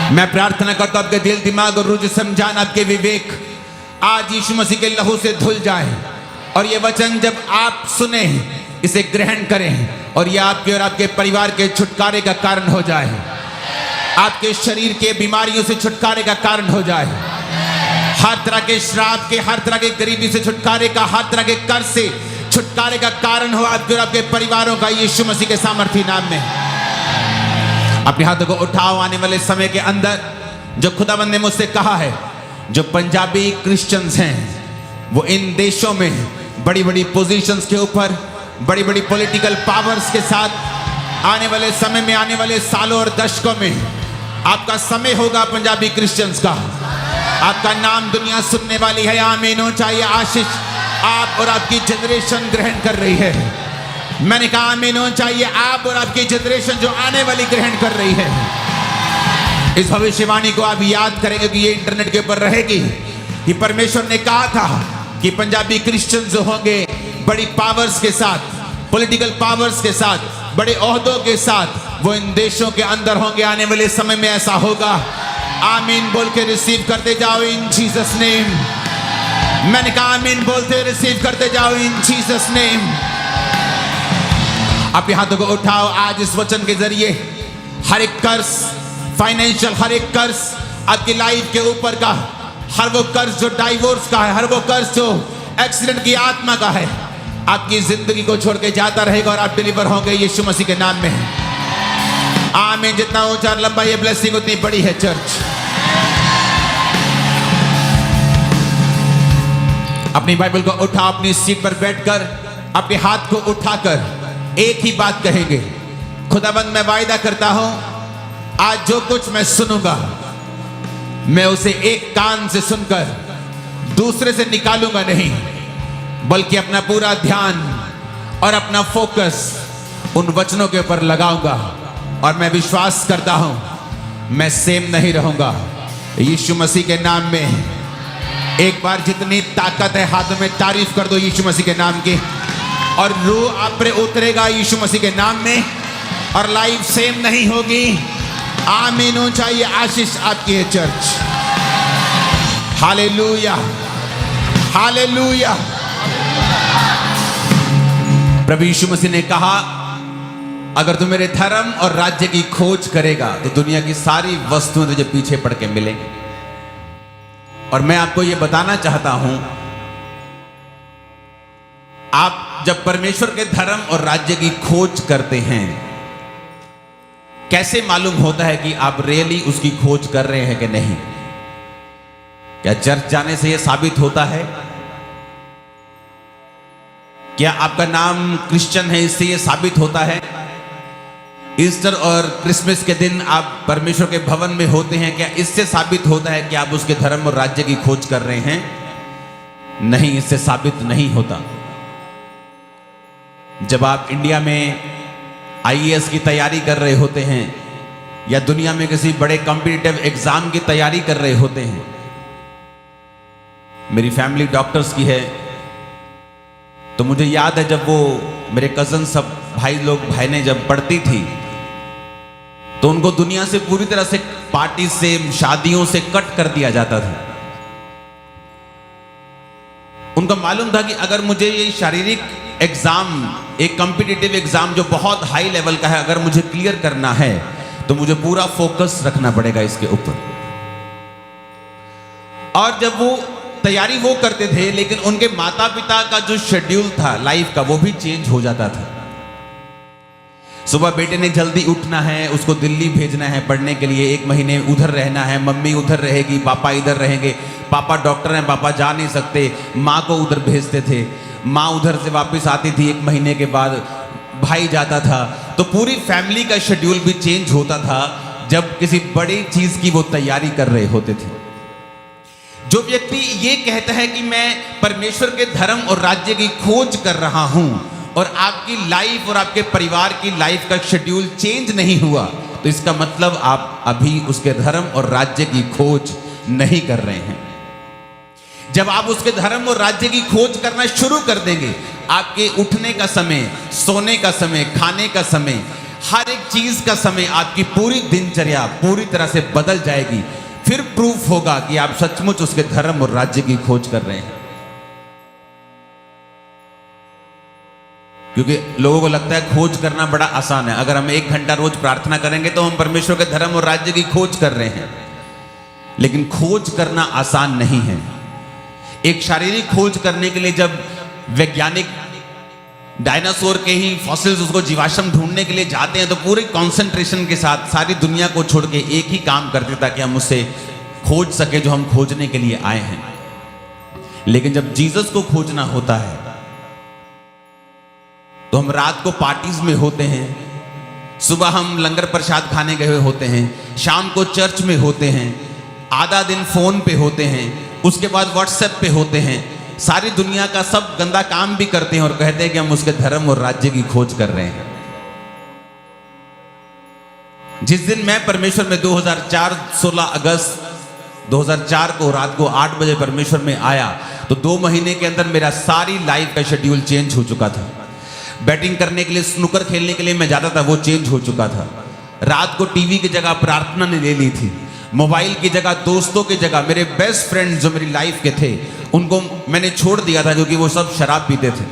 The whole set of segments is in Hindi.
मैं प्रार्थना करता हूं आपके दिल, दिमाग और रुझ समझान, आपके विवेक आज यीशु मसीह के लहू से धुल जाए और ये वचन जब आप सुने इसे ग्रहण करें और ये आपके और आपके परिवार के छुटकारे का कारण हो जाए, आपके शरीर के बीमारियों से छुटकारे का कारण हो जाए, हर तरह के श्राप के, हर तरह के गरीबी से छुटकारे का, हर तरह के कर्ज से छुटकारे का कारण हो आपके और आपके परिवारों का, यीशु मसीह के सामर्थी नाम में। अपने हाथों को उठाओ। आने वाले समय के अंदर जो खुदावंद ने मुझसे कहा है, जो पंजाबी क्रिश्चियंस हैं वो इन देशों में बड़ी बड़ी पोजीशंस के ऊपर, बड़ी बड़ी पॉलिटिकल पावर्स के साथ आने वाले समय में, आने वाले सालों और दशकों में आपका समय होगा पंजाबी क्रिश्चियंस का। आपका नाम दुनिया सुनने वाली है। आमीन हो। चाहिए आशीष आप और आपकी जनरेशन ग्रहण कर रही है। मैंने कहा आमीन हो। चाहिए आप और आपकी जनरेशन जो आने वाली ग्रहण कर रही है। इस भविष्यवाणी को आप याद करेंगे कि ये इंटरनेट के ऊपर रहेगी कि परमेश्वर ने कहा था कि पंजाबी क्रिश्चियंस जो होंगे बड़ी पावर्स के साथ, पॉलिटिकल पावर्स के साथ, बड़े ओहदों के साथ वो इन देशों के अंदर होंगे। आने वाले समय में ऐसा होगा। आमीन बोल के रिसीव करते जाओ इन जीसस नेम। मैंने कहा आमीन बोलते रिसीव करते जाओ इन जीसस नेम। आप हाथों को उठाओ। आज इस वचन के जरिए हर एक कर्ज, फाइनेंशियल हर एक कर्ज आपकी लाइफ के ऊपर का, हर वो कर्ज जो डाइवोर्स का है, हर वो कर्ज जो एक्सीडेंट की आत्मा का है, आपकी जिंदगी को छोड़ के जाता रहेगा और आप डिलीवर होंगे यीशु मसीह के नाम में। आमीन। जितना ऊंचा और लंबा ये ब्लेसिंग उतनी बड़ी है चर्च। अपनी बाइबल को उठा, अपनी सीट पर बैठकर अपने हाथ को उठाकर एक ही बात कहेंगे, खुदाबंद मैं वायदा करता हूं आज जो कुछ मैं सुनूंगा मैं उसे एक कान से सुनकर दूसरे से निकालूंगा नहीं, बल्कि अपना पूरा ध्यान और अपना फोकस उन वचनों के ऊपर लगाऊंगा। और मैं विश्वास करता हूं मैं सेम नहीं रहूंगा यीशु मसीह के नाम में। एक बार जितनी ताकत है हाथों में तारीफ कर दो यीशु मसीह के नाम की, और रूह आप पर उतरेगा यीशु मसीह के नाम में और लाइफ सेम नहीं होगी। आमीन हो। चाहिए आशीष आपकी है चर्च। हालेलुया, हालेलुया। प्रभु यीशु मसीह ने कहा अगर तू मेरे धर्म और राज्य की खोज करेगा तो दुनिया की सारी वस्तुएं तुझे पीछे पड़ के मिलेंगी। और मैं आपको यह बताना चाहता हूं, आप जब परमेश्वर के धर्म और राज्य की खोज करते हैं, कैसे मालूम होता है कि आप रियली उसकी खोज कर रहे हैं कि नहीं? क्या चर्च जाने से यह साबित होता है? क्या आपका नाम क्रिश्चियन है इससे यह साबित होता है? ईस्टर और क्रिसमस के दिन आप परमेश्वर के भवन में होते हैं, क्या इससे साबित होता है कि आप उसके धर्म और राज्य की खोज कर रहे हैं? नहीं, इससे साबित नहीं होता। जब आप इंडिया में आईएएस की तैयारी कर रहे होते हैं या दुनिया में किसी बड़े कॉम्पिटिटिव एग्जाम की तैयारी कर रहे होते हैं, मेरी फैमिली डॉक्टर्स की है, तो मुझे याद है जब वो मेरे कजन सब भाई ने जब पढ़ती थी तो उनको दुनिया से पूरी तरह से, पार्टी से, शादियों से कट कर दिया जाता था। उनको मालूम था कि अगर मुझे ये शारीरिक एग्जाम, एक कॉम्पिटिटिव एग्जाम जो बहुत हाई लेवल का है, अगर मुझे क्लियर करना है तो मुझे पूरा फोकस रखना पड़ेगा इसके ऊपर। और जब वो तैयारी वो करते थे, लेकिन उनके माता पिता का जो शेड्यूल था लाइफ का वो भी चेंज हो जाता था। सुबह बेटे ने जल्दी उठना है, उसको दिल्ली भेजना है पढ़ने के लिए, 1 महीने उधर रहना है, मम्मी उधर रहेगी, पापा इधर रहेंगे। पापा डॉक्टर हैं, पापा जा नहीं सकते, माँ को उधर भेजते थे, माँ उधर से वापस आती थी 1 महीने के बाद, भाई जाता था। तो पूरी फैमिली का शेड्यूल भी चेंज होता था जब किसी बड़ी चीज की वो तैयारी कर रहे होते थे। जो व्यक्ति ये कहता है कि मैं परमेश्वर के धर्म और राज्य की खोज कर रहा हूं और आपकी लाइफ और आपके परिवार की लाइफ का शेड्यूल चेंज नहीं हुआ, तो इसका मतलब आप अभी उसके धर्म और राज्य की खोज नहीं कर रहे हैं। जब आप उसके धर्म और राज्य की खोज करना शुरू कर देंगे, आपके उठने का समय, सोने का समय, खाने का समय, हर एक चीज का समय, आपकी पूरी दिनचर्या पूरी तरह से बदल जाएगी। फिर प्रूफ होगा कि आप सचमुच उसके धर्म और राज्य की खोज कर रहे हैं। क्योंकि लोगों को लगता है खोज करना बड़ा आसान है। अगर हम 1 घंटा रोज प्रार्थना करेंगे तो हम परमेश्वर के धर्म और राज्य की खोज कर रहे हैं। लेकिन खोज करना आसान नहीं है। एक शारीरिक खोज करने के लिए जब वैज्ञानिक डायनासोर के ही फॉसिल्स, उसको जीवाश्म ढूंढने के लिए जाते हैं, तो पूरे कंसंट्रेशन के साथ सारी दुनिया को छोड़ के एक ही काम करते ताकि हम उससे खोज सके जो हम खोजने के लिए आए हैं। लेकिन जब जीसस को खोजना होता है तो हम रात को पार्टीज में होते हैं, सुबह हम लंगर प्रसाद खाने गए हुए होते हैं, शाम को चर्च में होते हैं, आधा दिन फोन पे होते हैं, उसके बाद व्हाट्सएप पे होते हैं, सारी दुनिया का सब गंदा काम भी करते हैं और कहते हैं कि हम उसके धर्म और राज्य की खोज कर रहे हैं। जिस दिन मैं परमेश्वर में 2004 16 अगस्त 2004 को रात को 8 बजे परमेश्वर में आया, तो 2 महीने के अंदर मेरा सारी लाइफ का शेड्यूल चेंज हो चुका था। बैटिंग करने के लिए, स्नूकर खेलने के लिए मैं जाता था, वो चेंज हो चुका था। रात को टीवी की जगह प्रार्थना ने ले ली थी। मोबाइल की जगह, दोस्तों की जगह, मेरे बेस्ट फ्रेंड जो मेरी लाइफ के थे उनको मैंने छोड़ दिया था, क्योंकि वो सब शराब पीते थे।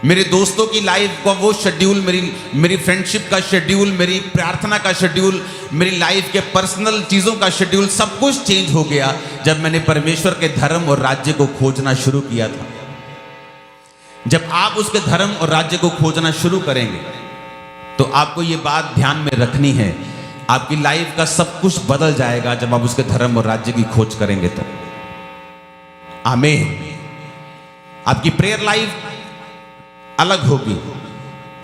मेरे दोस्तों की लाइफ का वो शेड्यूल, मेरी फ्रेंडशिप का शेड्यूल, मेरी प्रार्थना का शेड्यूल, मेरी लाइफ के पर्सनल चीज़ों का शेड्यूल, सब कुछ चेंज हो गया जब मैंने परमेश्वर के धर्म और राज्य को खोजना शुरू किया था। जब आप उसके धर्म और राज्य को खोजना शुरू करेंगे तो आपको ये बात ध्यान में रखनी है, आपकी लाइफ का सब कुछ बदल जाएगा जब आप उसके धर्म और राज्य की खोज करेंगे तो। आमीन। आपकी प्रेयर लाइफ अलग होगी,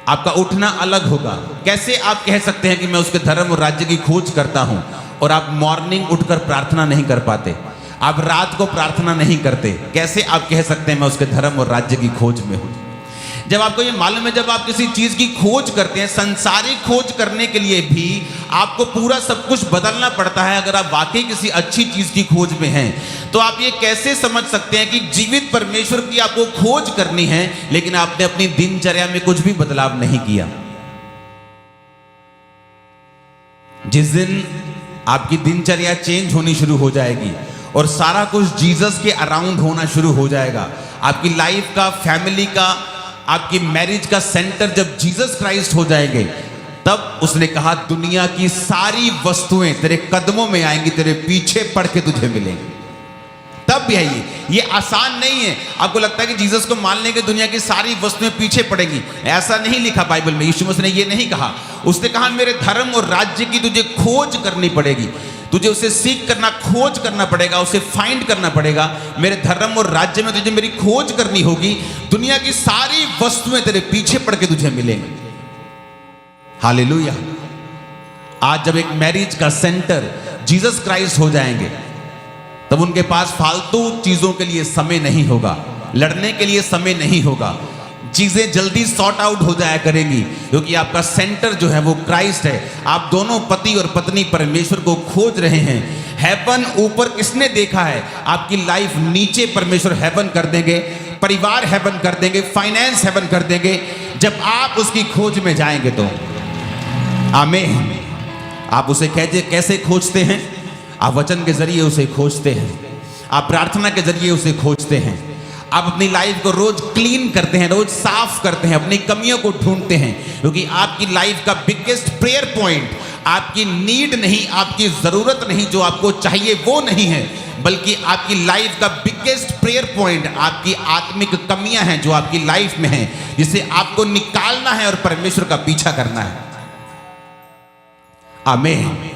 आपका उठना अलग होगा। कैसे आप कह सकते हैं कि मैं उसके धर्म और राज्य की खोज करता हूं और आप मॉर्निंग उठकर प्रार्थना नहीं कर पाते, आप रात को प्रार्थना नहीं करते? कैसे आप कह सकते हैं मैं उसके धर्म और राज्य की खोज में हूं? जब आपको ये मालूम है, जब आप किसी चीज की खोज करते हैं, संसारिक खोज करने के लिए भी आपको पूरा सब कुछ बदलना पड़ता है। अगर आप वाकई किसी अच्छी चीज की खोज में हैं, तो आप ये कैसे समझ सकते हैं कि जीवित परमेश्वर की आपको खोज करनी है लेकिन आपने अपनी दिनचर्या में कुछ भी बदलाव नहीं किया? जिस दिन आपकी दिनचर्या चेंज होनी शुरू हो जाएगी और सारा कुछ जीसस के अराउंड होना शुरू हो जाएगा, आपकी लाइफ का, फैमिली का, आपकी मैरिज का सेंटर जब जीसस क्राइस्ट हो जाएंगे, तब उसने कहा दुनिया की सारी वस्तुएं तेरे कदमों में आएंगी, तेरे पीछे पड़ के तुझे मिलेंगी। तब भी है ये आसान नहीं है। आपको लगता है कि जीसस को मानने के दुनिया की सारी वस्तुएं पीछे पड़ेंगी, ऐसा नहीं लिखा बाइबल में। यीशु मसीह ने ये नहीं कहा। उसने कहा मेरे धर्म और राज्य की तुझे खोज करनी पड़ेगी, तुझे उसे सीख करना, खोज करना पड़ेगा, उसे फाइंड करना पड़ेगा। मेरे धर्म और राज्य में तुझे मेरी खोज करनी होगी, दुनिया की सारी वस्तुएं तेरे पीछे पड़ के तुझे मिलेंगी। हालेलुया। आज जब एक मैरिज का सेंटर जीसस क्राइस्ट हो जाएंगे, तब उनके पास फालतू चीजों के लिए समय नहीं होगा, लड़ने के लिए समय नहीं होगा, चीजें जल्दी सॉर्ट आउट हो जाया करेंगी, क्योंकि आपका सेंटर जो है वो क्राइस्ट है। आप दोनों पति और पत्नी परमेश्वर को खोज रहे हैं। हेवन ऊपर किसने देखा है? आपकी लाइफ नीचे परमेश्वर हेवन कर देंगे, परिवार हेवन कर देंगे, फाइनेंस हेवन कर देंगे, जब आप उसकी खोज में जाएंगे तो। आमीन। आप उसे कैसे खोजते हैं? आप वचन के जरिए उसे खोजते हैं, आप प्रार्थना के जरिए उसे खोजते हैं, आप अपनी लाइफ को रोज क्लीन करते हैं, रोज साफ करते हैं, अपनी कमियों को ढूंढते हैं, क्योंकि आपकी लाइफ का बिगेस्ट प्रेयर पॉइंट आपकी नीड नहीं, आपकी जरूरत नहीं, जो आपको चाहिए वो नहीं है, बल्कि आपकी लाइफ का बिगेस्ट प्रेयर पॉइंट आपकी आत्मिक कमियां हैं जो आपकी लाइफ में हैं, जिसे आपको निकालना है और परमेश्वर का पीछा करना है। आमीन।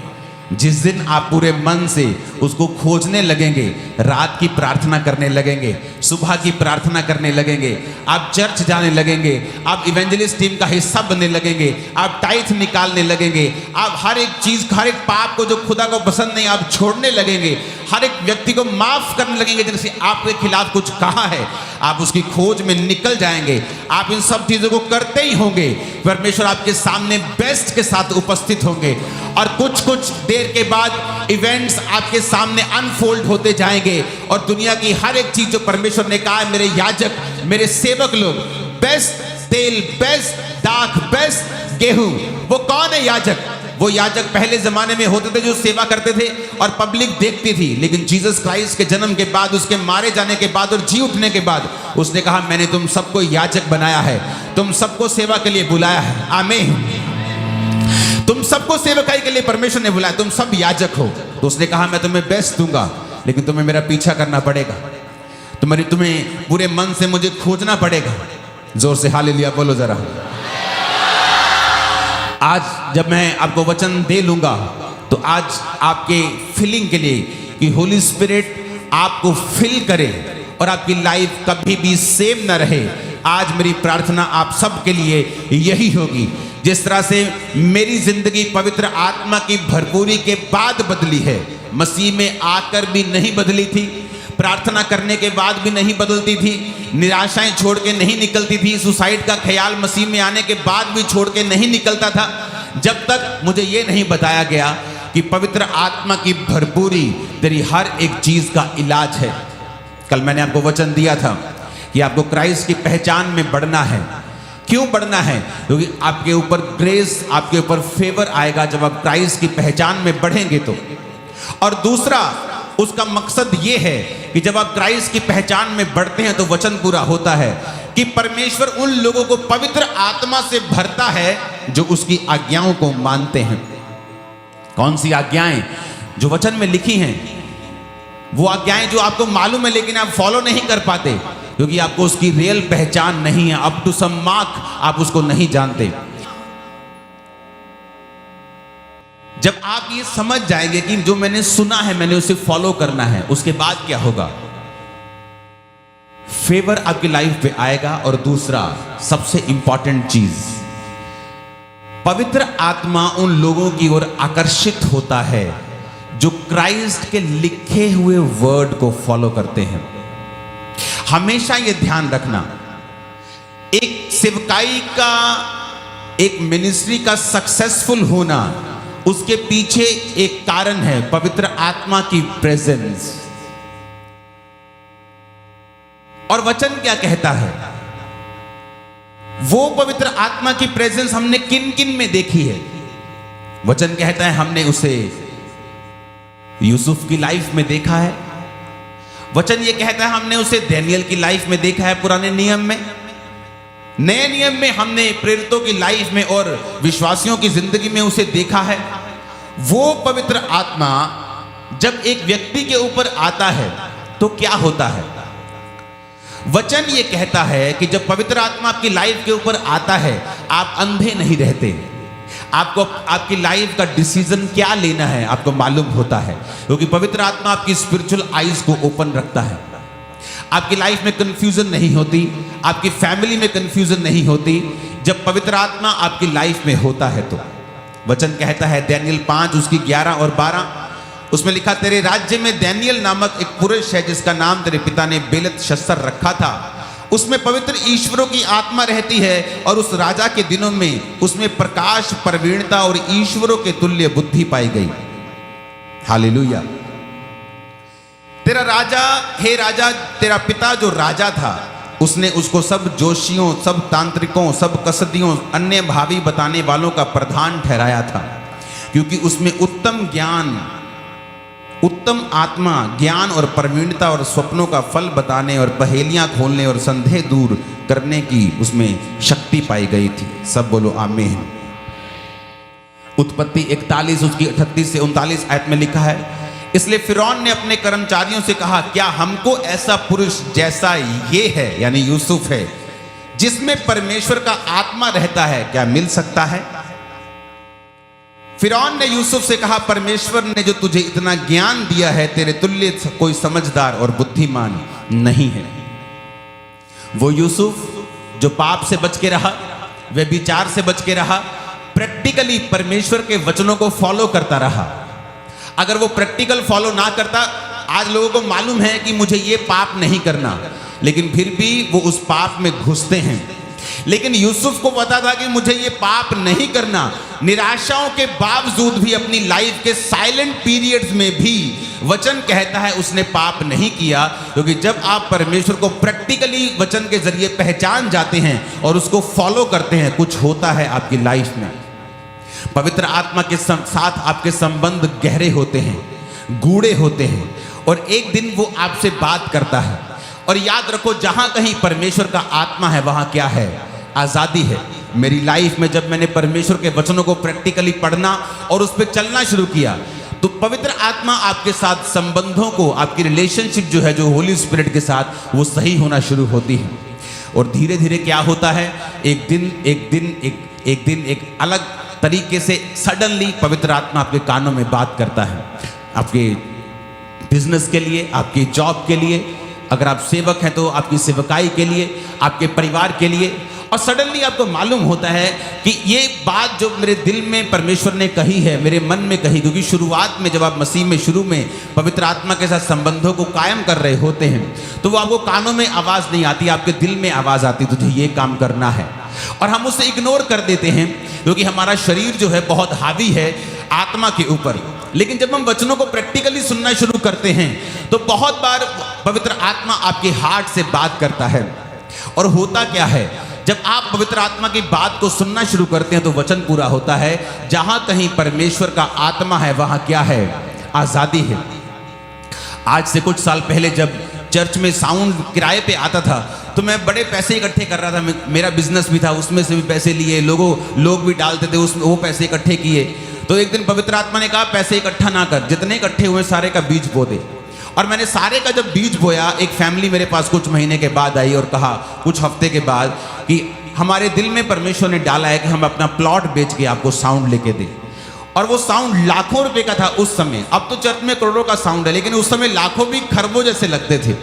जिस दिन आप पूरे मन से उसको खोजने लगेंगे, रात की प्रार्थना करने लगेंगे, सुबह की प्रार्थना करने लगेंगे, आप चर्च जाने लगेंगे, आप इवेंजलिस्ट टीम का हिस्सा बनने लगेंगे, आप टाइथ निकालने लगेंगे, आप हर एक चीज, हर एक पाप को जो खुदा को पसंद नहीं आप छोड़ने लगेंगे, हर एक व्यक्ति को माफ करने लगेंगे जिनसे आपके खिलाफ कुछ कहा है, आप उसकी खोज में निकल जाएंगे। आप इन सब चीजों को करते ही होंगे, परमेश्वर आपके सामने बेस्ट के साथ उपस्थित होंगे और कुछ कुछ देर के बाद इवेंट्स आपके सामने अनफोल्ड होते जाएंगे और दुनिया की हर एक चीज जो परमेश्वर ने कहा है, मेरे याजक, मेरे सेवक लोग बेस्ट तेल, बेस्ट दाख, बेस्ट गेहूं। वो कौन है याजक? वो याजक पहले जमाने में होते थे जो सेवा करते थे और पब्लिक देखती थी, लेकिन जीसस क्राइस्ट के जन्म के बाद, उसके मारे जाने के बाद और जी उठने के बाद उसने कहा मैंने तुम सबको याजक बनाया है, तुम सबको सेवा के लिए बुलाया है। आमीन। तुम सबको सेवकाई के लिए परमेश्वर ने बुलाया, तुम सब याजक हो। तो उसने कहा मैं तुम्हें बेस्ट दूंगा, लेकिन तुम्हें मेरा पीछा करना पड़ेगा, तुम्हें पूरे मन से मुझे खोजना पड़ेगा। जोर से हालेलुया बोलो जरा। आज जब मैं आपको वचन दे लूंगा तो आज आपके फिलिंग के लिए कि होली स्पिरिट आपको फिल करे और आपकी लाइफ कभी भी सेम ना रहे, आज मेरी प्रार्थना आप सब के लिए यही होगी। जिस तरह से मेरी जिंदगी पवित्र आत्मा की भरपूरी के बाद बदली है, मसीह में आकर भी नहीं बदली थी, प्रार्थना करने के बाद भी नहीं बदलती थी, निराशाएं छोड़ के नहीं निकलती थी, सुसाइड का ख्याल मसीह में आने के बाद भी छोड़ के नहीं निकलता था, जब तक मुझे ये नहीं बताया गया कि पवित्र आत्मा की भरपूरी तेरी हर एक चीज का इलाज है। कल मैंने आपको वचन दिया था कि आपको क्राइस्ट की पहचान में बढ़ना है। क्यों बढ़ना है? क्योंकि आपके ऊपर ग्रेस, आपके ऊपर फेवर आएगा जब आप क्राइस्ट की पहचान में बढ़ेंगे तो। और दूसरा उसका मकसद ये है कि जब आप क्राइस्ट की पहचान में बढ़ते हैं तो वचन पूरा होता है कि परमेश्वर उन लोगों को पवित्र आत्मा से भरता है जो उसकी आज्ञाओं को मानते हैं। कौन सी आज्ञाएं? जो वचन में लिखी हैं, वो आज्ञाएं जो आपको मालूम है लेकिन आप फॉलो नहीं कर पाते क्योंकि आपको उसकी रियल पहचान नहीं है। अप टू सम मार्क आप उसको नहीं जानते। जब आप ये समझ जाएंगे कि जो मैंने सुना है मैंने उसे फॉलो करना है, उसके बाद क्या होगा? फेवर आपकी लाइफ पे आएगा। और दूसरा सबसे इंपॉर्टेंट चीज, पवित्र आत्मा उन लोगों की ओर आकर्षित होता है जो क्राइस्ट के लिखे हुए वर्ड को फॉलो करते हैं। हमेशा ये ध्यान रखना, एक सेवकाई का, एक मिनिस्ट्री का सक्सेसफुल होना, उसके पीछे एक कारण है, पवित्र आत्मा की प्रेजेंस। और वचन क्या कहता है? वो पवित्र आत्मा की प्रेजेंस हमने किन किन में देखी है? वचन कहता है हमने उसे यूसुफ की लाइफ में देखा है। वचन ये कहता है हमने उसे दानियेल की लाइफ में देखा है पुराने नियम में। नए नियम में हमने प्रेरितों की लाइफ में और विश्वासियों की जिंदगी में उसे देखा है। वो पवित्र आत्मा जब एक व्यक्ति के ऊपर आता है तो क्या होता है? वचन ये कहता है कि जब पवित्र आत्मा आपकी लाइफ के ऊपर आता है, आप अंधे नहीं रहते। आपको आपकी लाइफ का डिसीजन क्या लेना है आपको मालूम होता है, क्योंकि पवित्र आत्मा आपकी स्पिरिचुअल आईज को ओपन रखता है। आपकी लाइफ में कंफ्यूजन नहीं होती, आपकी फैमिली में कंफ्यूजन नहीं होती जब पवित्र आत्मा आपकी लाइफ में होता है। तो वचन कहता है दानियेल 5 उसकी 11 और 12, उसमें लिखा, तेरे राज्य में दानियेल नामक एक पुरुष है जिसका नाम तेरे पिता ने बेलतशस्सर रखा था। उसमें पवित्र ईश्वरों की आत्मा रहती है और उस राजा के दिनों में उसमें प्रकाश, प्रवीणता और ईश्वरों के तुल्य बुद्धि पाई गई। हालेलुया। तेरा राजा, हे राजा, तेरा पिता जो राजा था उसने उसको सब जोशियों, सब तांत्रिकों, सब कसदियों, अन्य भावी बताने वालों का प्रधान ठहराया था, क्योंकि उसमें उत्तम ज्ञान, उत्तम आत्मा, ज्ञान और प्रवीणता और स्वप्नों का फल बताने और पहेलियां खोलने और संदेह दूर करने की उसमें शक्ति पाई गई थी। सब बोलो आमीन। उत्पत्ति 41 उसकी 38 से 39 आयत में लिखा है, इसलिए फिरौन ने अपने कर्मचारियों से कहा, क्या हमको ऐसा पुरुष जैसा ये है, यानी यूसुफ है, जिसमें परमेश्वर का आत्मा रहता है, क्या मिल सकता है? फिरौन ने यूसुफ से कहा, परमेश्वर ने जो तुझे इतना ज्ञान दिया है, तेरे तुल्य कोई समझदार और बुद्धिमान नहीं है। वो यूसुफ जो पाप से बच के रहा, व्यभिचार से बच के रहा, प्रैक्टिकली परमेश्वर के वचनों को फॉलो करता रहा। अगर वो प्रैक्टिकल फॉलो ना करता, आज लोगों को मालूम है कि मुझे ये पाप नहीं करना, लेकिन फिर भी वो उस पाप में घुसते हैं। लेकिन यूसुफ को पता था कि मुझे ये पाप नहीं करना। निराशाओं के बावजूद भी अपनी लाइफ के साइलेंट पीरियड्स में भी वचन कहता है उसने पाप नहीं किया, क्योंकि जब आप परमेश्वर को प्रैक्टिकली वचन के जरिए पहचान जाते हैं और उसको फॉलो करते हैं, कुछ होता है आपकी लाइफ में। पवित्र आत्मा के साथ आपके संबंध गहरे होते हैं, गूढ़े होते हैं, और एक दिन वो आपसे बात करता है। और याद रखो, जहां कहीं परमेश्वर का आत्मा है वहां क्या है? आजादी है। मेरी लाइफ में जब मैंने परमेश्वर के वचनों को प्रैक्टिकली पढ़ना और उस पर चलना शुरू किया, तो पवित्र आत्मा आपके साथ संबंधों को, आपकी रिलेशनशिप जो है, जो होली स्पिरिट के साथ, वो सही होना शुरू होती है। और धीरे धीरे क्या होता है, एक दिन एक अलग तरीके से सडनली पवित्र आत्मा आपके कानों में बात करता है, आपके बिजनेस के लिए, आपकी जॉब के लिए, अगर आप सेवक हैं तो आपकी सेवकाई के लिए, आपके परिवार के लिए। और सडनली आपको मालूम होता है कि ये बात जो मेरे दिल में परमेश्वर ने कही है, मेरे मन में कही, क्योंकि शुरुआत में जब आप मसीह में शुरू में पवित्र आत्मा के साथ संबंधों को कायम कर रहे होते हैं, तो वो आपको कानों में आवाज़ नहीं आती, आपके दिल में आवाज़ आती, तुझे ये काम करना है। और हम उसे इग्नोर कर देते हैं, क्योंकि हमारा शरीर जो है बहुत हावी है आत्मा के ऊपर। लेकिन जब हम वचनों को प्रैक्टिकली सुनना शुरू करते हैं, तो बहुत बार पवित्र आत्मा आपके हार्ट से बात करता है। और होता क्या है, जब आप पवित्र आत्मा की बात को सुनना शुरू करते हैं, तो वचन पूरा होता है। जहां कहीं परमेश्वर का आत्मा है वहां क्या है? आजादी है। आज से कुछ साल पहले जब चर्च में साउंड किराए पे आता था, तो मैं बड़े पैसे इकट्ठे कर रहा था। मेरा बिजनेस भी था, उसमें से भी पैसे लिए, लोग भी डालते थे उसमें, वो पैसे इकट्ठे किए। तो एक दिन पवित्र आत्मा ने कहा, पैसे इकट्ठा ना कर, जितने इकट्ठे हुए सारे का बीज बो दे। और मैंने सारे का जब बीज बोया, एक फैमिली मेरे पास कुछ महीने के बाद आई और कहा, कुछ हफ्ते के बाद, कि हमारे दिल में परमेश्वर ने डाला है कि हम अपना प्लॉट बेच के आपको साउंड लेके दें। और वो साउंड लाखों रुपए का था उस समय। अब तो चर्च में करोड़ों का साउंड है, लेकिन उस समय लाखों भी खरबों जैसे लगते थे।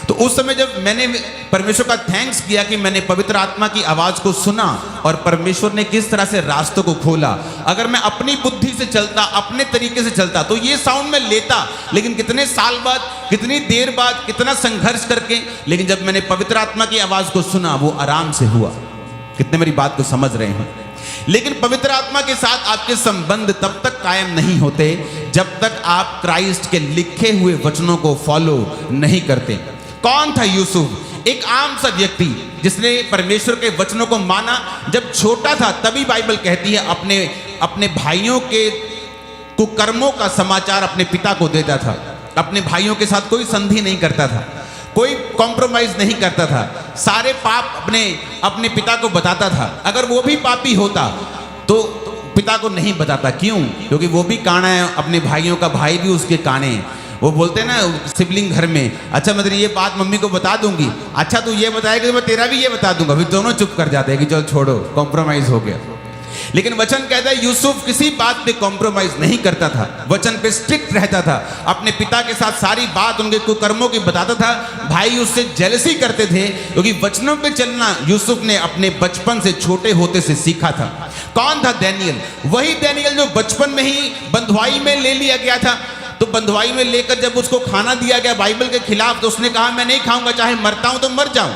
तो उस समय जब मैंने परमेश्वर का थैंक्स किया कि मैंने पवित्र आत्मा की आवाज़ को सुना और परमेश्वर ने किस तरह से रास्तों को खोला। अगर मैं अपनी बुद्धि से चलता, अपने तरीके से चलता, तो ये साउंड मैं लेता, लेकिन कितने साल बाद, कितनी देर बाद, कितना संघर्ष करके। लेकिन जब मैंने पवित्र आत्मा की आवाज़ को सुना, वो आराम से हुआ। कितने मेरी बात को समझ रहे हैं? लेकिन पवित्र आत्मा के साथ आपके संबंध तब तक कायम नहीं होते जब तक आप क्राइस्ट के लिखे हुए वचनों को फॉलो नहीं करते। कौन था यूसुफ? एक आम सा व्यक्ति जिसने परमेश्वर के वचनों को माना। जब छोटा था तभी बाइबल कहती है अपने भाइयों के कुकर्मों का समाचार अपने पिता को देता था। अपने भाइयों के साथ कोई संधि नहीं करता था, कोई कॉम्प्रोमाइज नहीं करता था, सारे पाप अपने पिता को बताता था। अगर वो भी पापी होता तो पिता को नहीं बताता। क्यों? क्योंकि वो भी काना है, अपने भाइयों का भाई भी उसके काने हैं। वो बोलते हैं ना सिबलिंग घर में, अच्छा मैं तेरी ये बात मम्मी को बता दूंगी, अच्छा तू ये बताएगा तो मैं तेरा भी ये बता दूंगा। फिर दोनों चुप कर जाते हैं कि चल छोड़ो, कॉम्प्रोमाइज हो गया। लेकिन वचन कहता है यूसुफ किसी बात पे कॉम्प्रोमाइज नहीं करता था, वचन पे स्ट्रिक्ट रहता था। अपने पिता के साथ सारी बात उनके कुकर्मों की बताता था। भाई उससे जेलसी करते थे, क्योंकि वचनों पे चलना यूसुफ ने अपने बचपन से, छोटे होते से सीखा था। कौन था? डैनियल। वही डैनियल जो बचपन में ही बंधुआई में ले लिया गया था। तो बंधुआई में लेकर जब उसको खाना दिया गया बाइबल के खिलाफ, तो उसने कहा मैं नहीं खाऊंगा, चाहे मरता हूं तो मर जाऊं।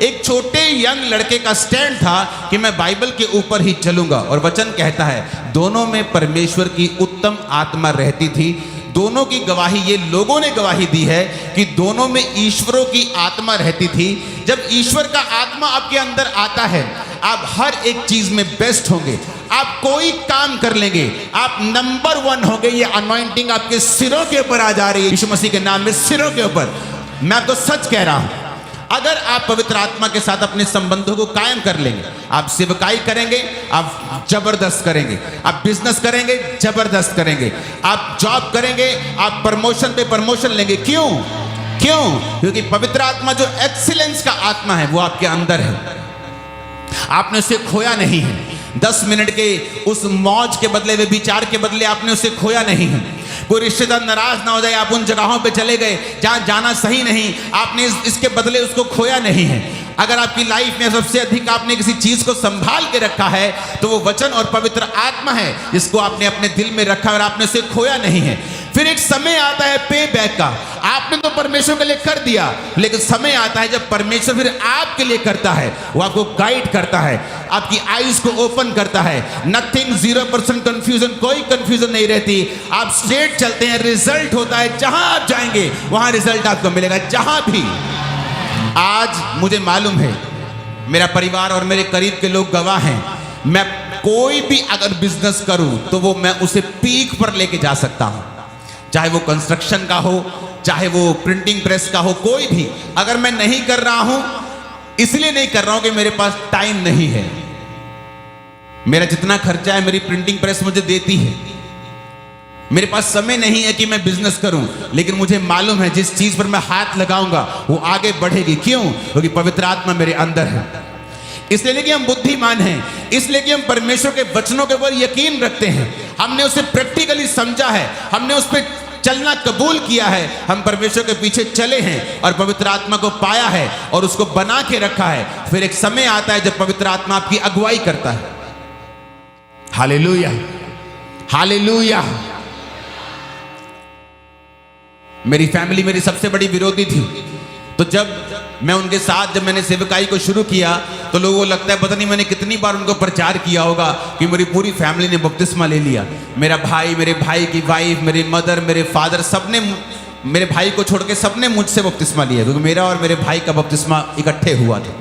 एक छोटे यंग लड़के का स्टैंड था कि मैं बाइबल के ऊपर ही चलूंगा। और वचन कहता है दोनों में परमेश्वर की उत्तम आत्मा रहती थी। दोनों की गवाही, ये लोगों ने गवाही दी है कि दोनों में ईश्वरों की आत्मा रहती थी। जब ईश्वर का आत्मा आपके अंदर आता है, आप हर एक चीज में बेस्ट होंगे, आप कोई काम कर लेंगे, आप नंबर 1 होंगे। ये अनॉइंटिंग आपके सिरों के ऊपर आ जा रही है, यीशु मसीह के नाम में, सिरों के ऊपर। मैं आपको सच कह रहा हूं, अगर आप पवित्र आत्मा के साथ अपने संबंधों को कायम कर लेंगे, आप सेवकाई करेंगे, आप जबरदस्त करेंगे, आप बिजनेस करेंगे, जबरदस्त करेंगे, आप जॉब करेंगे, आप प्रमोशन पे प्रमोशन लेंगे। क्यों? क्योंकि पवित्र आत्मा जो एक्सीलेंस का आत्मा है वो आपके अंदर है। आपने उसे खोया नहीं है। 10 मिनट के उस मौज के बदले, वे विचार के बदले आपने उसे खोया नहीं है। कोई रिश्तेदार नाराज ना हो जाए, आप उन जगहों पे चले गए जहां जाना सही नहीं, आपने इसके बदले उसको खोया नहीं है। अगर आपकी लाइफ में सबसे अधिक आपने किसी चीज को संभाल के रखा है तो वो वचन और पवित्र आत्मा है, जिसको आपने अपने दिल में रखा और आपने उसे खोया नहीं है। फिर एक समय आता है पे बैक का। आपने तो परमेश्वर के लिए कर दिया, लेकिन समय आता है जब परमेश्वर फिर आपके लिए करता है। वो आपको गाइड करता है, आपकी आईज को ओपन करता है। नथिंग, 0% कंफ्यूजन, कोई कंफ्यूजन नहीं रहती। आप स्ट्रेट चलते हैं, रिजल्ट होता है। जहां आप जाएंगे वहां रिजल्ट आपको मिलेगा, जहां भी। आज मुझे मालूम है, मेरा परिवार और मेरे करीब के लोग गवाह हैं, मैं कोई भी अगर बिजनेस करूं तो वो मैं उसे पीक पर लेके जा सकता हूं। चाहे वो कंस्ट्रक्शन का हो, चाहे वो प्रिंटिंग प्रेस का हो, कोई भी। अगर मैं नहीं कर रहा हूं, इसलिए नहीं कर रहा हूं कि मेरे पास टाइम नहीं है। मेरा जितना खर्चा है मेरी प्रिंटिंग प्रेस मुझे देती है। मेरे पास समय नहीं है कि मैं बिजनेस करूं, लेकिन मुझे मालूम है जिस चीज पर मैं हाथ लगाऊंगा वो आगे बढ़ेगी। क्यों? क्योंकि पवित्र आत्मा मेरे अंदर है। इसलिए नहीं कि हम बुद्धिमान हैं, इसलिए कि हम परमेश्वर के वचनों के ऊपर यकीन रखते हैं। हमने उसे प्रैक्टिकली समझा है, हमने उस पर चलना कबूल किया है। हम परमेश्वर के पीछे चले हैं और पवित्र आत्मा को पाया है और उसको बना के रखा है। फिर एक समय आता है जब पवित्र आत्मा आपकी अगुवाई करता है। Hallelujah, hallelujah. मेरी फैमिली मेरी सबसे बड़ी विरोधी थी, तो जब मैं उनके साथ जब मैंने सेवकाई को शुरू किया तो लोगों को लगता है पता नहीं मैंने कितनी बार उनको प्रचार किया होगा कि मेरी पूरी फैमिली ने बपतिस्मा ले लिया। मेरा भाई, मेरे भाई की वाइफ, मेरी मदर, मेरे फादर, सबने, मेरे भाई को छोड़ के सबने मुझसे बपतिस्मा लिया, क्योंकि मेरा और मेरे भाई का बपतिस्मा इकट्ठे हुआ था।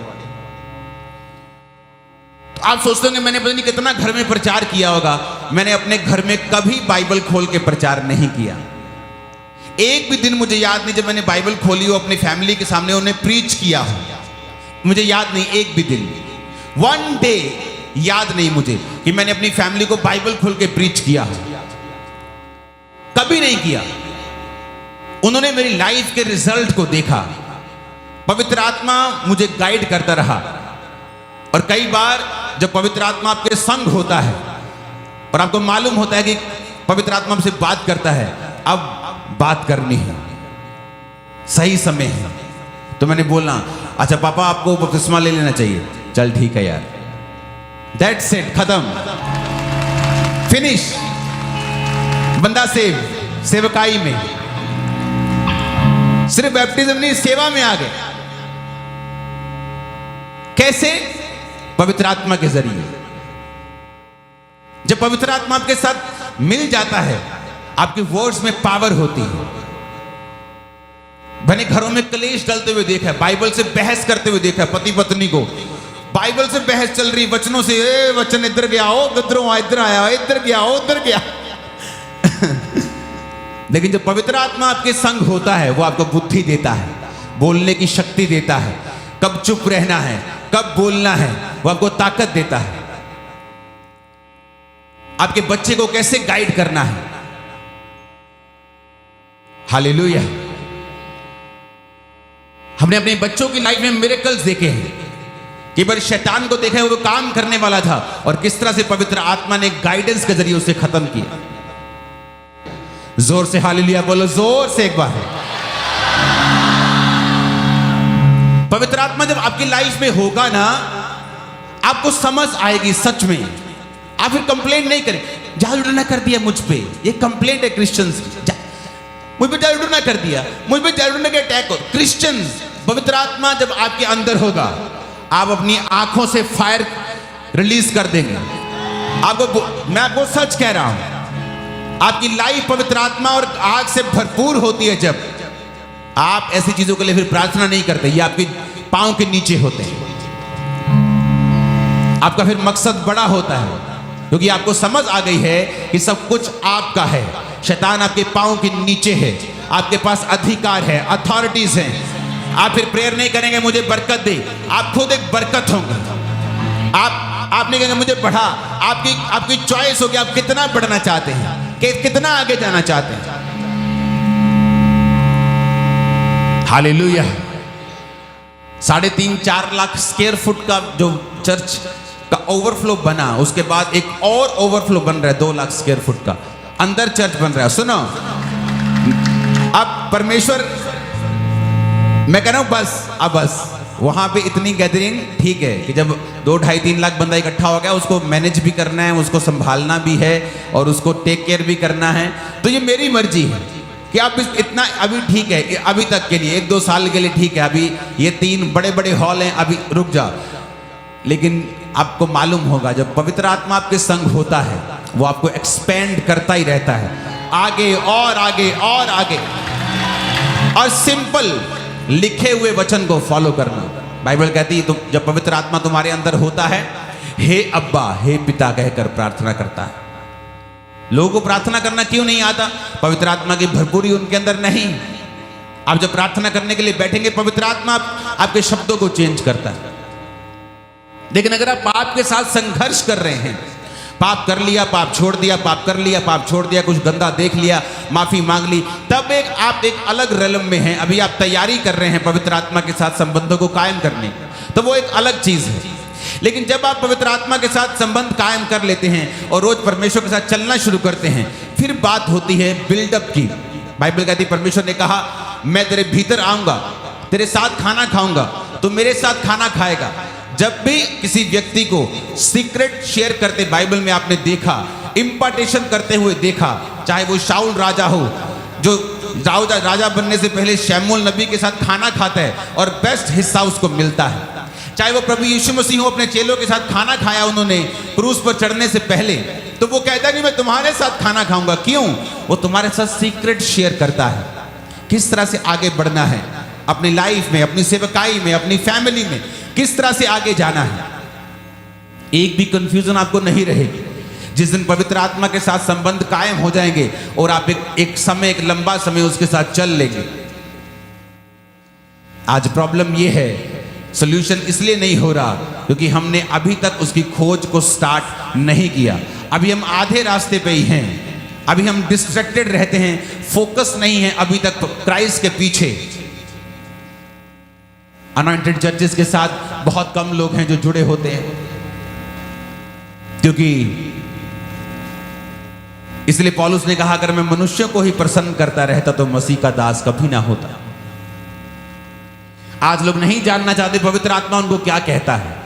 तो आप सोचते होंगे मैंने पता नहीं कितना घर में प्रचार किया होगा। मैंने अपने घर में कभी बाइबल खोल के प्रचार नहीं किया। एक भी दिन मुझे याद नहीं जब मैंने बाइबल खोली हो अपनी फैमिली के सामने उन्हें प्रीच किया हो, मुझे याद नहीं एक भी दिन, वन डे याद नहीं मुझे कि मैंने अपनी फैमिली को बाइबल खोल के प्रीच किया हो। कभी नहीं किया। उन्होंने मेरी लाइफ के रिजल्ट को देखा। पवित्र आत्मा मुझे गाइड करता रहा। और कई बार जब पवित्र आत्मा आपके संग होता है और आपको मालूम होता है कि पवित्र आत्मा आपसे बात करता है, अब बात करनी है, सही समय है, तो मैंने बोला अच्छा पापा आपको बपतिस्मा ले लेना चाहिए। चल ठीक है यार, दैट्स इट, खत्म, फिनिश। बंदा सेवकाई में, सिर्फ बैप्टिज्म नहीं, सेवा में आ गए। कैसे? पवित्र आत्मा के जरिए। जब पवित्र आत्मा आपके साथ मिल जाता है, आपके वर्ड्स में पावर होती है। मैंने घरों में कलेश डलते हुए देखा है, बाइबल से बहस करते हुए देखा है। पति पत्नी को बाइबल से बहस चल रही, वचनों से, वचन इधर गया हो, गदरों इधर आया, इधर गया हो, उधर गया। लेकिन जब पवित्र आत्मा आपके संग होता है, वो आपको बुद्धि देता है, बोलने की शक्ति देता है, कब चुप रहना है, कब बोलना है, वो आपको ताकत देता है। आपके बच्चे को कैसे गाइड करना है। हालेलुया। हमने अपने बच्चों की लाइफ में मिरेकल्स देखे हैं कि बार शैतान को देखा है वो काम करने वाला था और किस तरह से पवित्र आत्मा ने गाइडेंस के जरिए उसे खत्म किया। जोर से हालेलुया बोलो, जोर से एक बार। पवित्र आत्मा जब आपकी लाइफ में होगा ना, आपको समझ आएगी सच में। आप फिर कंप्लेंट नहीं करें, जादू टोना कर दिया मुझ पे, ये कंप्लेंट है क्रिश्चियंस, मुझ पे जादू टोना कर दिया, मुझ पे जादू टोना का अटैक हो। क्रिश्चियंस, पवित्र आत्मा जब आपके अंदर होगा, आप अपनी आंखों से फायर रिलीज कर देंगे। मैं आपको सच कह रहा हूं, आपकी लाइफ पवित्र आत्मा और आग से भरपूर होती है। जब आप ऐसी चीजों के लिए फिर प्रार्थना नहीं करते, ये आपके पांव के नीचे होते हैं। आपका फिर मकसद बड़ा होता है, क्योंकि आपको समझ आ गई है कि सब कुछ आपका है। शैतान आपके पांव के नीचे है, आपके पास अधिकार है, अथॉरिटीज हैं। आप फिर प्रेयर नहीं करेंगे मुझे बरकत दे, आप खुद एक बरकत होंगे। आप नहीं कहेंगे मुझे बढ़ा, आपकी चॉइस होगी आप कितना बढ़ना चाहते हैं, कितना आगे जाना चाहते हैं। हालेलुया। 3.5-4 लाख स्क्वायर फुट का जो चर्च का ओवरफ्लो बना, उसके बाद एक और ओवरफ्लो बन रहा है 2 लाख स्क्वायर फुट का, अंदर चर्च बन रहा है। सुनो, अब परमेश्वर, मैं कह रहा हूं बस वहां पे इतनी गैदरिंग ठीक है कि जब 2-2.5-3 लाख बंदा इकट्ठा हो गया, उसको मैनेज भी करना है, उसको संभालना भी है और उसको टेक केयर भी करना है, तो ये मेरी मर्जी है। कि आप इतना अभी ठीक है, अभी तक के लिए 1-2 साल के लिए ठीक है, अभी ये 3 बड़े बड़े हॉल हैं, अभी रुक जा। लेकिन आपको मालूम होगा जब पवित्र आत्मा आपके संग होता है वो आपको एक्सपेंड करता ही रहता है, आगे और आगे और आगे। और सिंपल लिखे हुए वचन को फॉलो करना। बाइबल कहती है तो जब पवित्र आत्मा तुम्हारे अंदर होता है, हे अब्बा, हे पिता कहकर प्रार्थना करता है। लोगों को प्रार्थना करना क्यों नहीं आता? पवित्र आत्मा की भरपूरी उनके अंदर नहीं। आप जब प्रार्थना करने के लिए बैठेंगे, पवित्र आत्मा आपके शब्दों को चेंज करता है। लेकिन अगर आप पाप के साथ संघर्ष कर रहे हैं, पाप कर लिया, पाप छोड़ दिया, पाप कर लिया, पाप छोड़ दिया, कुछ गंदा देख लिया, माफी मांग ली, तब आप एक अलग रेलम में हैं। अभी आप तैयारी कर रहे हैं पवित्र आत्मा के साथ संबंधों को कायम करने, तो वो एक अलग चीज है। लेकिन जब आप पवित्र आत्मा के साथ संबंध कायम कर लेते हैं और रोज परमेश्वर के साथ चलना शुरू करते हैं, फिर बात होती है बिल्डअप की। बाइबल कहती है परमेश्वर ने कहा मैं तेरे भीतर आऊंगा, तेरे साथ खाना खाऊंगा, तो मेरे साथ खाना खाएगा। जब भी किसी व्यक्ति को सीक्रेट शेयर करते बाइबल में आपने देखा, इंपार्टेशन करते हुए देखा, चाहे वो शाऊल राजा हो जो राजा बनने से पहले शमूएल नबी के साथ खाना खाता है और बेस्ट हिस्सा उसको मिलता है, चाहे वो प्रभु यीशु मसीह हो, अपने चेलों के साथ खाना खाया उन्होंने क्रूस पर चढ़ने से पहले, तो वो कहता है कि मैं तुम्हारे साथ खाना खाऊंगा। क्यों? वो तुम्हारे साथ सीक्रेट शेयर करता है, किस तरह से आगे बढ़ना है अपनी लाइफ में, अपनी सेवकाई में, अपनी फैमिली में, किस तरह से आगे जाना है। एक भी कंफ्यूजन आपको नहीं रहेगी। जिस दिन पवित्र आत्मा के साथ संबंध कायम हो जाएंगे और आप एक लंबा समय उसके साथ चल लेंगे। आज प्रॉब्लम यह है, सोल्यूशन इसलिए नहीं हो रहा क्योंकि हमने अभी तक उसकी खोज को स्टार्ट नहीं किया। अभी हम आधे रास्ते पे ही हैं, अभी हम डिस्ट्रैक्टेड रहते हैं, फोकस नहीं है अभी तक क्राइस्ट के पीछे। अनॉइंटेड चर्चेस के साथ बहुत कम लोग हैं जो जुड़े होते हैं, क्योंकि इसलिए पौलुस ने कहा अगर मैं मनुष्यों को ही प्रसन्न करता रहता तो मसीह का दास कभी ना होता। आज लोग नहीं जानना चाहते पवित्र आत्मा उनको क्या कहता है,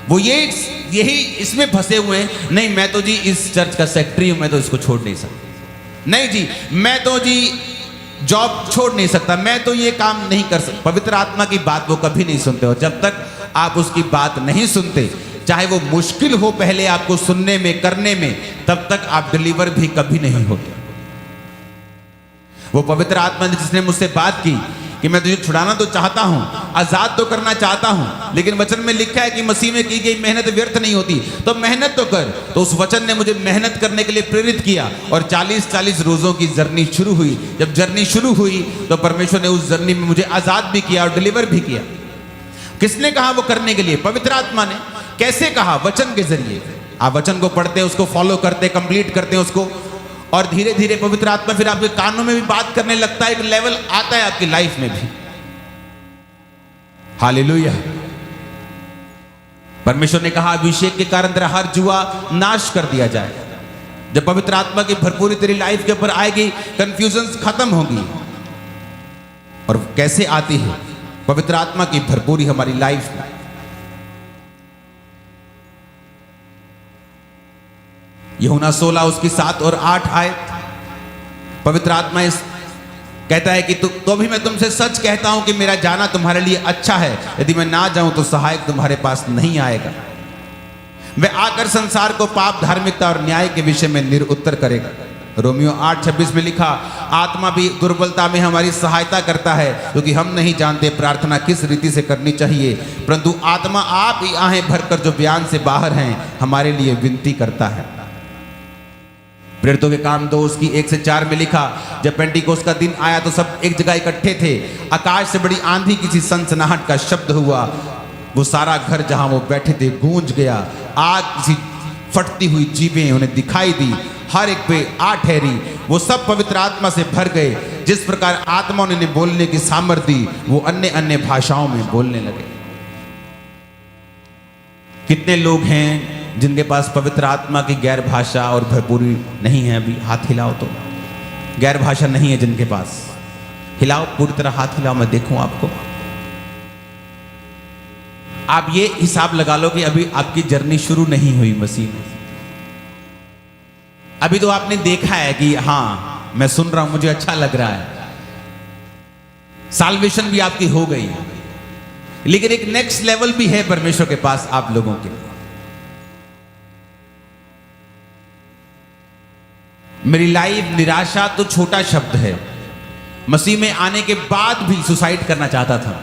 वो यही इसमें फंसे हुए हैं। नहीं मैं तो जी इस चर्च का सेक्रेटरी हूं, मैं तो इसको छोड़ नहीं सकता। नहीं जी मैं तो जी जॉब छोड़ नहीं सकता, मैं तो ये काम नहीं कर सकता। पवित्र आत्मा की बात वो कभी नहीं सुनते, और जब तक आप उसकी बात नहीं सुनते, चाहे वो मुश्किल हो पहले आपको सुनने में, करने में, तब तक आप डिलीवर भी कभी नहीं होते। वो पवित्र आत्मा ने जिसने मुझसे बात की कि मैं तुझे छुड़ाना तो चाहता हूं, आजाद तो करना चाहता हूं, लेकिन वचन में लिखा है कि मसीह में की गई मेहनत व्यर्थ नहीं होती, तो मेहनत तो कर। तो उस वचन ने मुझे मेहनत करने के लिए प्रेरित किया और 40-40 रोजों की जर्नी शुरू हुई। जब जर्नी शुरू हुई तो परमेश्वर ने उस जर्नी में मुझे आजाद भी किया और डिलीवर भी किया। किसने कहा वो करने के लिए? पवित्र आत्मा ने। कैसे कहा? वचन के जरिए। आप वचन को पढ़ते हैं, उसको फॉलो करते, कंप्लीट करते हैं उसको, और धीरे धीरे पवित्र आत्मा फिर आपके कानों में भी बात करने लगता है, एक लेवल आता है आपकी लाइफ में भी। हालेलुया। परमेश्वर ने कहा अभिषेक के कारण तेरा हर जुआ नाश कर दिया जाए। जब पवित्र आत्मा की भरपूरी तेरी लाइफ के ऊपर आएगी, कंफ्यूजन खत्म होगी। और कैसे आती है पवित्र आत्मा की भरपूरी हमारी लाइफ में? यूहन्ना 16 उसकी 7 और 8 आयत, पवित्र आत्मा इस कहता है कि तो भी मैं तुमसे सच कहता हूं कि मेरा जाना तुम्हारे लिए अच्छा है। यदि मैं ना जाऊं तो सहायक तुम्हारे पास नहीं आएगा। वह आकर संसार को पाप, धार्मिकता और न्याय के विषय में निरुत्तर करेगा। रोमियो 8:26 में लिखा, आत्मा भी दुर्बलता में हमारी सहायता करता है, क्योंकि हम नहीं जानते प्रार्थना किस रीति से करनी चाहिए, परंतु आत्मा आप ही आहें भरकर जो बयान से बाहर हैं हमारे लिए विनती करता है। प्रेरितों के काम 2 उसकी 1-4 में लिखा, जब पेंटिकोस्त का दिन आया तो सब एक जगह इकट्ठे थे। आकाश से बड़ी आंधी, किसी सनसनाहट का शब्द हुआ, वो सारा घर जहां वो बैठे थे गूंज गया। आग किसी फटती हुई जीभें उन्हें दिखाई दी, हर एक पे आ ठहरी। वो सब पवित्र आत्मा से भर गए। जिस प्रकार आत्मा ने बोलने की सामर्थ्य दी, वो अन्य अन्य भाषाओं में बोलने लगे। कितने लोग हैं जिनके पास पवित्र आत्मा की गैर भाषा और भरपूरी नहीं है? अभी हाथ हिलाओ तो। गैर भाषा नहीं है जिनके पास, हिलाओ, पूरी तरह हाथ हिलाओ, मैं देखूं आपको। आप ये हिसाब लगा लो कि अभी आपकी जर्नी शुरू नहीं हुई मसीह में। अभी तो आपने देखा है कि हाँ मैं सुन रहा हूं, मुझे अच्छा लग रहा है, साल्वेशन भी आपकी हो गई, लेकिन एक नेक्स्ट लेवल भी है परमेश्वर के पास आप लोगों के लिए। मेरी लाइफ निराशा तो छोटा शब्द है, मसीह में आने के बाद भी सुसाइड करना चाहता था,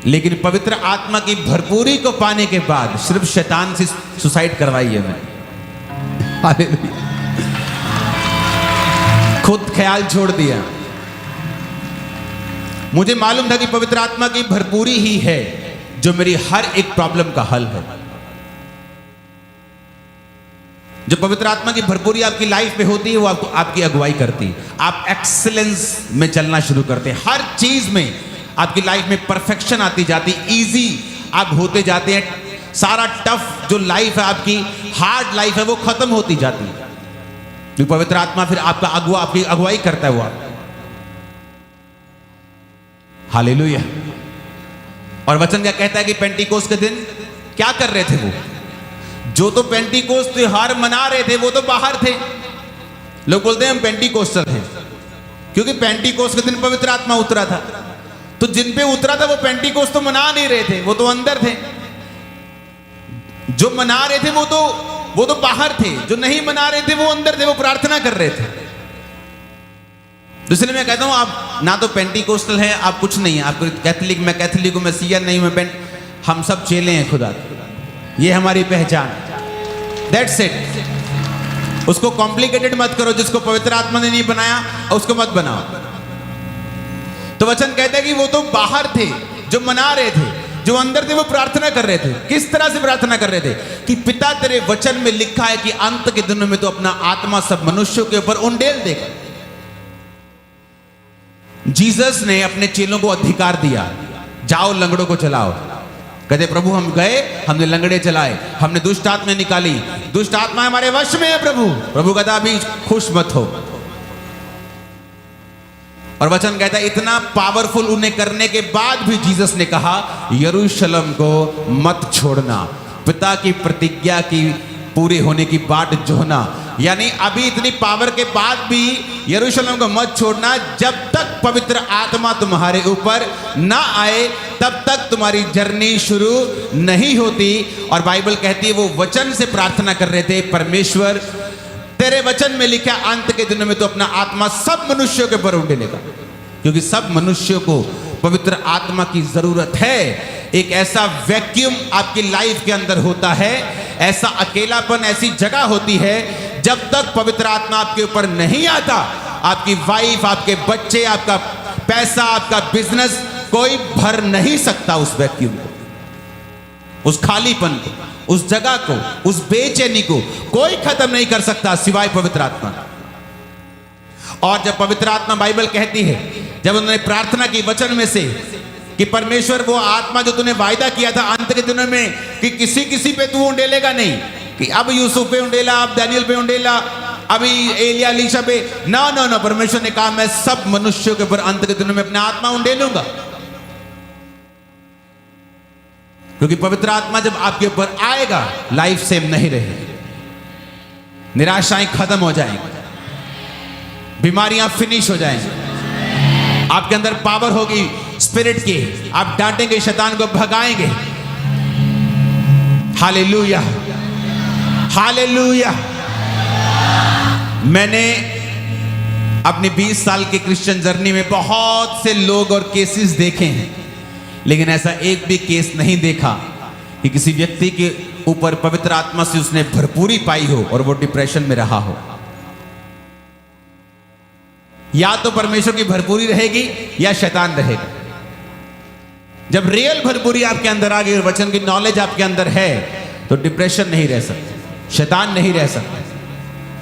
लेकिन पवित्र आत्मा की भरपूरी को पाने के बाद सिर्फ शैतान से सुसाइड करवाई है मैंने। हालेलुया। खुद ख्याल छोड़ दिया। मुझे मालूम था कि पवित्र आत्मा की भरपूरी ही है जो मेरी हर एक प्रॉब्लम का हल है। जो पवित्र आत्मा की भरपूरी आपकी लाइफ में होती है वो आपको आपकी अगुवाई करती है, आप एक्सीलेंस में चलना शुरू करते हैं, हर चीज में आपकी लाइफ में परफेक्शन आती जाती, इजी आप होते जाते हैं, सारा टफ जो लाइफ है आपकी, हार्ड लाइफ है, वो खत्म होती जाती है, क्योंकि पवित्र आत्मा फिर आपका अगुआ, आपकी अगुवाई करता है वो। हालेलुया। और वचन क्या कहता है कि पेंटिकोस्ट के दिन क्या कर रहे थे वो? जो तो पेंटिकोस्ट त्योहार मना रहे थे वो तो बाहर थे। लोग बोलते हैं हम पेंटिकोस्टल हैं, क्योंकि पेंटिकोस्ट के दिन पवित्र आत्मा उतरा था। तो जिन पे उतरा था वो पेंटिकोस्ट तो मना नहीं रहे थे, वो तो अंदर थे। जो मना रहे थे वो तो बाहर थे, जो नहीं मना रहे थे वो अंदर थे, वो प्रार्थना कर रहे थे। इसलिए मैं कहता हूं आप ना तो पेंटिकोस्टल हैं, आप कुछ नहीं है, आप कैथोलिक, मैं कैथोलिक हूं, मैं सियन नहीं हूं, मैं हम सब चेले हैं खुदा, ये हमारी पहचान। That's it. उसको कॉम्प्लिकेटेड मत करो, जिसको पवित्र आत्मा ने नहीं बनाया उसको मत बनाओ। तो वचन कहता है कि वो तो बाहर थे जो मना रहे थे, जो अंदर थे वो प्रार्थना कर रहे थे। किस तरह से प्रार्थना कर रहे थे? कि पिता तेरे वचन में लिखा है कि अंत के दिनों में तो अपना आत्मा सब मनुष्यों के ऊपर उंडेल देगा। जीसस ने अपने चेलों को अधिकार दिया, जाओ लंगड़ों को चलाओ। कहते प्रभु हम गए, हमने लंगड़े चलाए, हमने दुष्ट आत्मा निकाली, दुष्ट आत्मा हमारे वश में है प्रभु। प्रभु कहता अभी खुश मत हो। और वचन कहता है इतना पावरफुल उन्हें करने के बाद भी जीसस ने कहा यरूशलेम को मत छोड़ना, पिता की प्रतिज्ञा की पूरे होने की बाट जोहना। यानी अभी इतनी पावर के बाद भी यरूशलेम को मत छोड़ना, जब तक पवित्र आत्मा तुम्हारे ऊपर ना आए तब तक तुम्हारी जर्नी शुरू नहीं होती। और बाइबल कहती है वो वचन से प्रार्थना कर रहे थे, परमेश्वर तेरे वचन में लिखा अंत के दिनों में तो अपना आत्मा सब मनुष्यों के ऊपर उंडेलेगा, क्योंकि सब मनुष्यों को पवित्र आत्मा की जरूरत है। एक ऐसा वैक्यूम आपकी लाइफ के अंदर होता है, ऐसा अकेलापन, ऐसी जगह होती है, जब तक पवित्र आत्मा आपके ऊपर नहीं आता, आपकी वाइफ, आपके बच्चे, आपका पैसा, आपका बिजनेस, कोई भर नहीं सकता उस वैक्यूम को, उस खालीपन को, उस जगह को, उस बेचैनी को कोई खत्म नहीं कर सकता सिवाय पवित्र आत्मा। और जब पवित्र आत्मा, बाइबल कहती है जब उन्होंने प्रार्थना की वचन में से कि परमेश्वर वो आत्मा जो तूने वायदा किया था अंत के दिनों में कि किसी किसी पे तू उंडेलेगा नहीं, कि अब यूसुफ पे उंडेला, अब दानियल पे उंडेला, अभी एलिया एलीशा पे, नो नो नो, परमेश्वर ने कहा मैं सब मनुष्यों के ऊपर अंत के दिनों में अपना आत्मा उंडेलूंगा। क्योंकि पवित्र आत्मा जब आपके ऊपर आएगा लाइफ सेम नहीं रहेगी, निराशाएं खत्म हो जाएंगी, बीमारियां फिनिश हो जाएंगी, आपके अंदर पावर होगी स्पिरिट की, आप डांटेंगे, शैतान को भगाएंगे। Hallelujah, hallelujah. मैंने अपनी 20 साल की क्रिश्चियन जर्नी में बहुत से लोग और केसेस देखे हैं, लेकिन ऐसा एक भी केस नहीं देखा कि किसी व्यक्ति के ऊपर पवित्र आत्मा से उसने भरपूरी पाई हो और वो डिप्रेशन में रहा हो। या तो परमेश्वर की भरपूरी रहेगी या शैतान रहेगा। जब रियल भरपूरी आपके अंदर आ गई और वचन की नॉलेज आपके अंदर है तो डिप्रेशन नहीं रह सकता, शैतान नहीं रह सकता,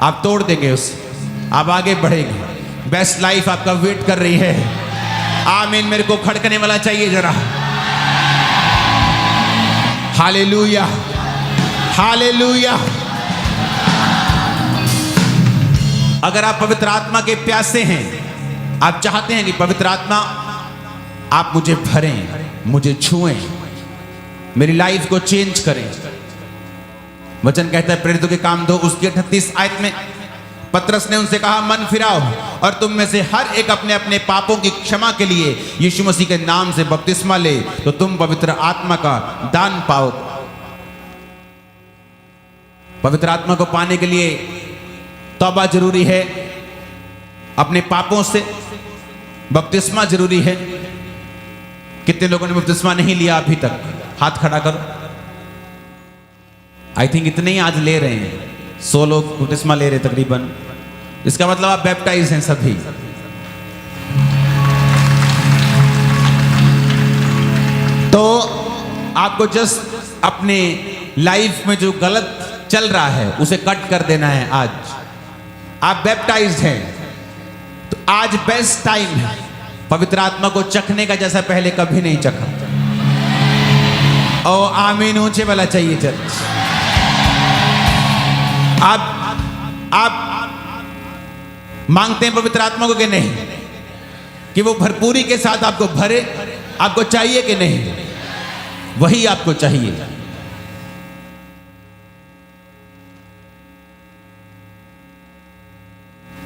आप तोड़ देंगे उसे, आप आगे बढ़ेंगे। बेस्ट लाइफ आपका वेट कर रही है। आमीन। मेरे को खड़कने वाला चाहिए जरा। Hallelujah, hallelujah. अगर आप पवित्र आत्मा के प्यासे हैं, आप चाहते हैं कि पवित्र आत्मा आप मुझे भरें, मुझे छुएं, मेरी लाइफ को चेंज करें, वचन कहता है प्रेरितों के काम 2 उसकी 38 आयत में पतरस ने उनसे कहा, मन फिराओ और तुम में से हर एक अपने अपने पापों की क्षमा के लिए यीशु मसीह के नाम से बपतिस्मा ले, तो तुम पवित्र आत्मा का दान पाओ। पवित्र आत्मा को पाने के लिए तौबा जरूरी है, अपने पापों से बपतिस्मा जरूरी है। कितने लोगों ने बपतिस्मा नहीं लिया अभी तक? हाथ खड़ा करो। आई थिंक इतने ही आज ले रहे हैं, 100 लोग बपतिस्मा ले रहे तकरीबन। इसका मतलब आप बैप्टाइज हैं सभी। तो आपको जस्ट अपने लाइफ में जो गलत चल रहा है उसे कट कर देना है। आज आप बैप्टाइज्ड हैं तो आज बेस्ट टाइम है पवित्र आत्मा को चखने का, जैसा पहले कभी नहीं चखा। ओ आमीन ऊंचे वाला चाहिए चर्च। आप मांगते हैं पवित्र आत्मा को कि नहीं, कि वो भरपूरी के साथ आपको भरे? आपको चाहिए कि नहीं? वही आपको चाहिए।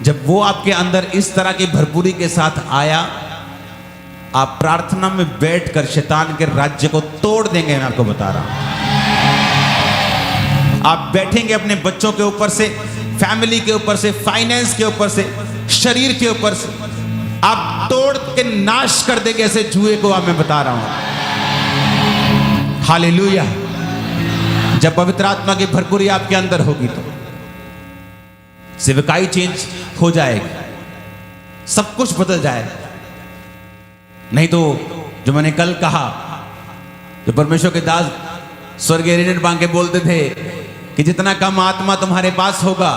जब वो आपके अंदर इस तरह की भरपूरी के साथ आया, आप प्रार्थना में बैठकर शैतान के राज्य को तोड़ देंगे। मैं आपको बता रहा हूं, आप बैठेंगे अपने बच्चों के ऊपर से, फैमिली के ऊपर से, फाइनेंस के ऊपर से, शरीर के ऊपर से, आप तोड़ के नाश कर देंगे ऐसे जुए को। आप मैं बता रहा हूं। हालेलुया। जब पवित्र आत्मा की भरपूरी आपके अंदर होगी तो सेवकाई चेंज हो जाएगी, सब कुछ बदल जाएगा। नहीं तो जो मैंने कल कहा, जो परमेश्वर के दास स्वर्गीय रेनेट बांके बोलते थे कि जितना कम आत्मा तुम्हारे पास होगा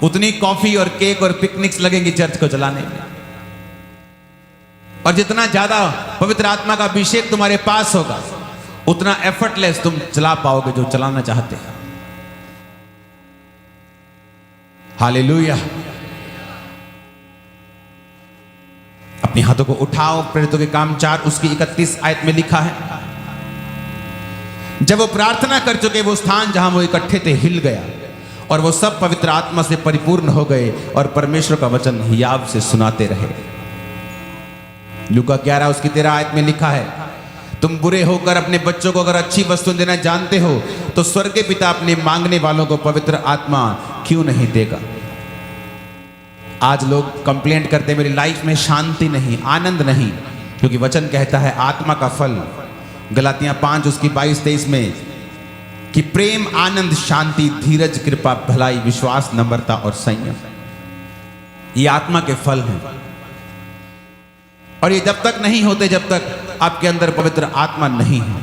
उतनी कॉफी और केक और पिकनिक्स लगेंगी चर्च को चलाने में, और जितना ज्यादा पवित्र आत्मा का अभिषेक तुम्हारे पास होगा उतना एफर्टलेस तुम चला पाओगे जो चलाना चाहते हैं। हालेलुया। अपने हाथों को उठाओ। प्रेरितों के काम 4 उसकी 31 आयत में लिखा है, जब वो प्रार्थना कर चुके वो स्थान जहां वो इकट्ठे थे हिल गया और वो सब पवित्र आत्मा से परिपूर्ण हो गए और परमेश्वर का वचन हियाव से सुनाते रहे। लूका 11 उसकी 13 आयत में लिखा है, तुम बुरे होकर अपने बच्चों को अगर अच्छी वस्तु देना जानते हो तो स्वर्गीय पिता अपने मांगने वालों को पवित्र आत्मा क्यों नहीं देगा। आज लोग कंप्लेंट करते हैं मेरी लाइफ में शांति नहीं, आनंद नहीं, क्योंकि वचन कहता है आत्मा का फल गलातियां 5 उसकी 22-23 में कि प्रेम, आनंद, शांति, धीरज, कृपा, भलाई, विश्वास, नम्रता और संयम, ये आत्मा के फल हैं। और ये जब तक नहीं होते जब तक आपके अंदर पवित्र आत्मा नहीं है।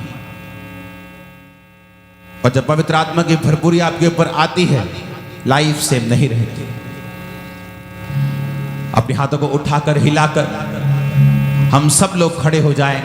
और जब पवित्र आत्मा की भरपूरी आपके ऊपर आती है, लाइफ सेम नहीं रहती। अपने हाथों को उठाकर हिलाकर हम सब लोग खड़े हो जाएं।